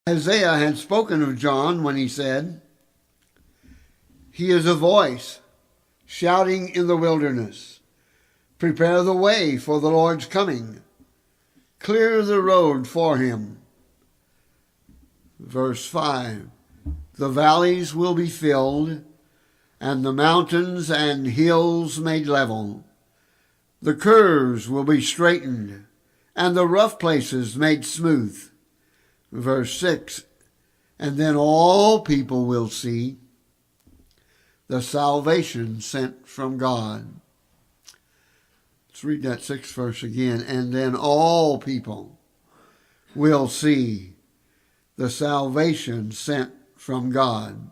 Isaiah had spoken of John when he said, "He is a voice shouting in the wilderness, prepare the way for the Lord's coming, clear the road for him." Verse 5, the valleys will be filled, and the mountains and hills made level. The curves will be straightened, and the rough places made smooth. Verse 6, and then all people will see the salvation sent from God. Let's read that 6th verse again. And then all people will see the salvation sent from God.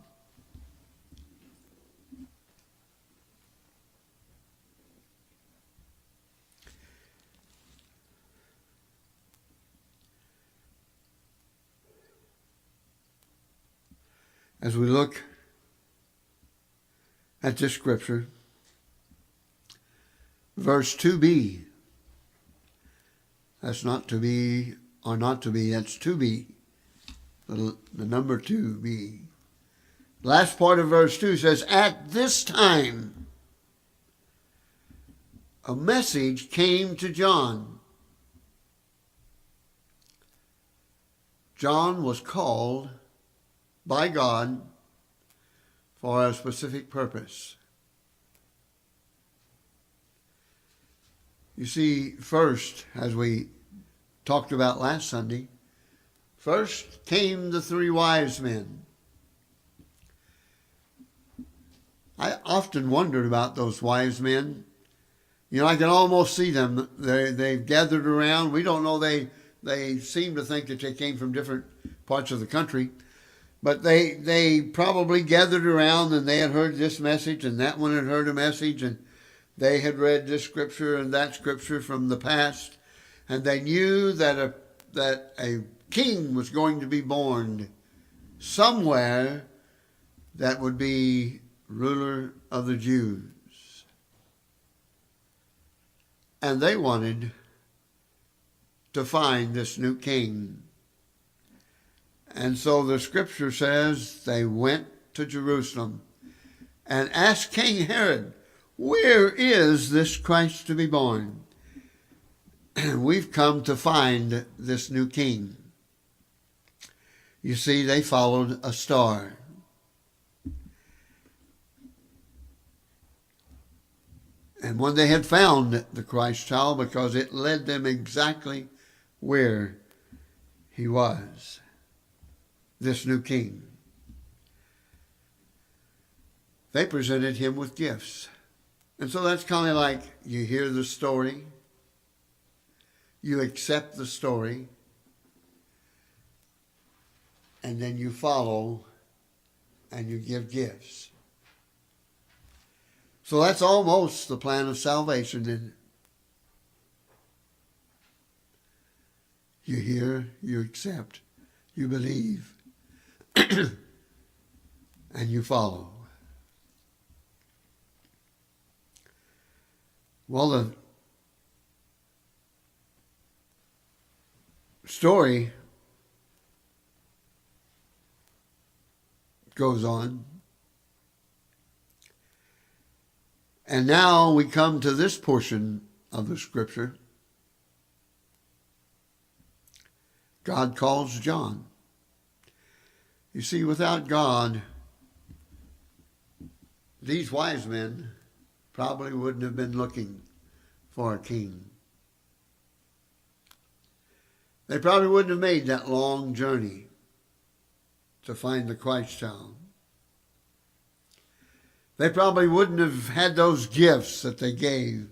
As we look at this scripture, verse 2b, that's not to be or not to be, that's to be, the number 2b. Last part of verse 2 says, at this time, a message came to John. John was called by God for a specific purpose. You see, first, as we talked about last Sunday, first came the 3 wise men. I often wondered about those wise men. You know, I can almost see them. They've gathered around. We don't know. They seem to think that they came from different parts of the country. But they probably gathered around and they had heard this message and that one had heard a message and they had read this scripture and that scripture from the past. And they knew that a king was going to be born somewhere that would be ruler of the Jews. And they wanted to find this new king. And so the scripture says they went to Jerusalem and asked King Herod, where is this Christ to be born? We've come to find this new king. You see, they followed a star. And when they had found the Christ child, because it led them exactly where he was, this new king, they presented him with gifts. And so that's kind of like you hear the story, you accept the story, and then you follow and you give gifts. So that's almost the plan of salvation, isn't it? You hear, you accept, you believe, and you follow. Well, the story goes on. And now we come to this portion of the scripture. God calls John. You see, without God, these wise men probably wouldn't have been looking for a king. They probably wouldn't have made that long journey to find the Christ child. They probably wouldn't have had those gifts that they gave.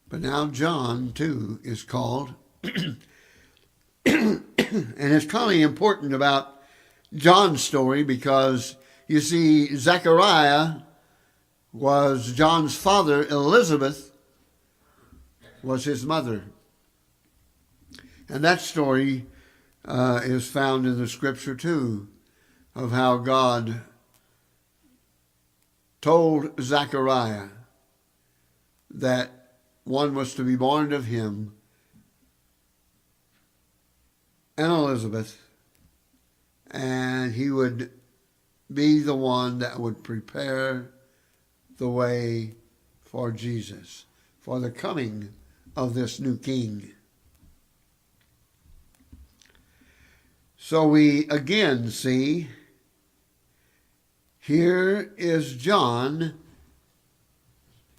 But now John, too, is called. And it's kind of important about John's story because, you see, Zechariah was John's father. Elizabeth was his mother. And that story is found in the scripture, too, of how God told Zechariah that one was to be born of him and Elizabeth, and he would be the one that would prepare the way for Jesus, for the coming of this new king. So we again see, here is John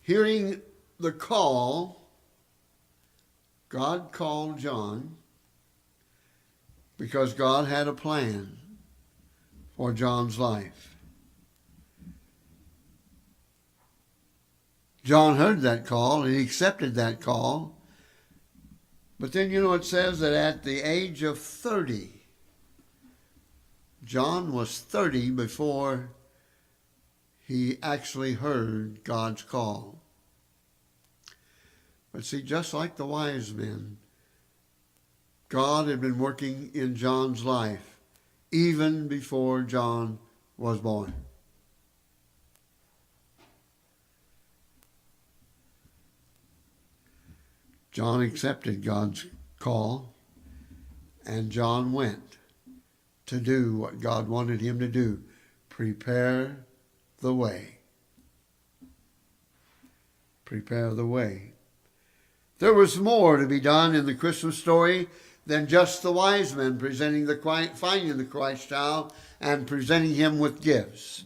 hearing the call. God called John because God had a plan for John's life. John heard that call and he accepted that call. But then it says that at the age of 30, John was 30 before he actually heard God's call. But see, just like the wise men, God had been working in John's life even before John was born. John accepted God's call, and John went to do what God wanted him to do, prepare the way. Prepare the way. There was more to be done in the Christmas story than just the wise men finding the Christ child and presenting him with gifts.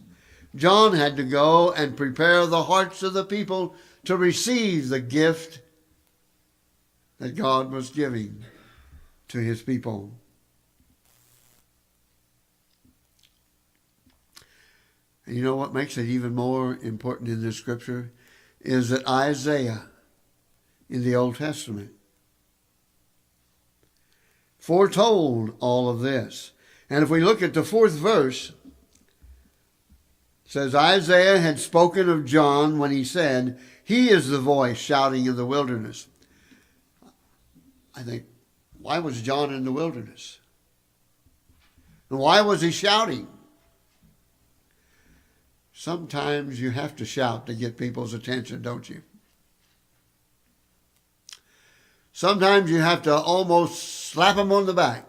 John had to go and prepare the hearts of the people to receive the gift that God was giving to his people. And you know what makes it even more important in this scripture is that Isaiah in the Old Testament foretold all of this. And if we look at the 4th verse, it says, Isaiah had spoken of John when he said, he is the voice shouting in the wilderness. I think, why was John in the wilderness? And why was he shouting? Sometimes you have to shout to get people's attention, don't you? Sometimes you have to almost slap them on the back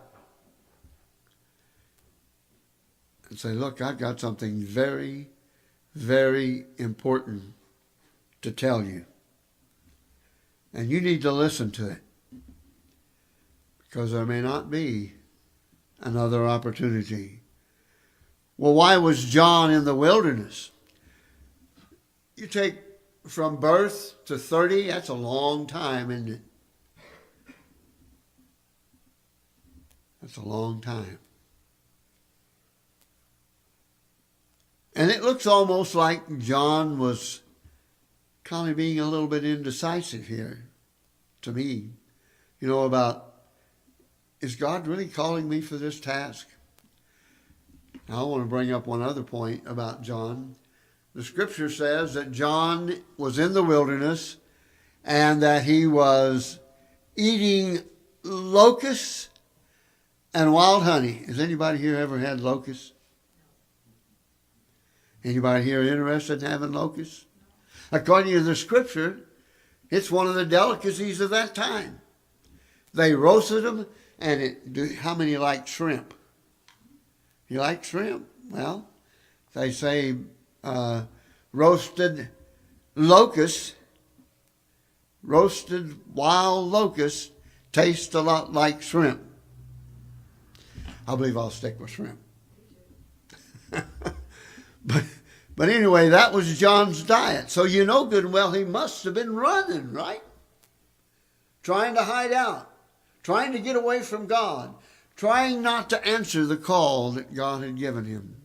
and say, look, I've got something very, very important to tell you. And you need to listen to it, because there may not be another opportunity. Well, why was John in the wilderness? You take from birth to 30, that's a long time, isn't it? That's a long time. And it looks almost like John was kind of being a little bit indecisive here to me. About, is God really calling me for this task? Now, I want to bring up one other point about John. The scripture says that John was in the wilderness and that he was eating locusts and wild honey. Has anybody here ever had locusts? Anybody here interested in having locusts? According to the scripture, it's one of the delicacies of that time. They roasted them, and how many like shrimp? You like shrimp? Well, they say roasted wild locusts taste a lot like shrimp. I believe I'll stick with shrimp. But anyway, that was John's diet. So good and well he must have been running, right? Trying to hide out, trying to get away from God, trying not to answer the call that God had given him.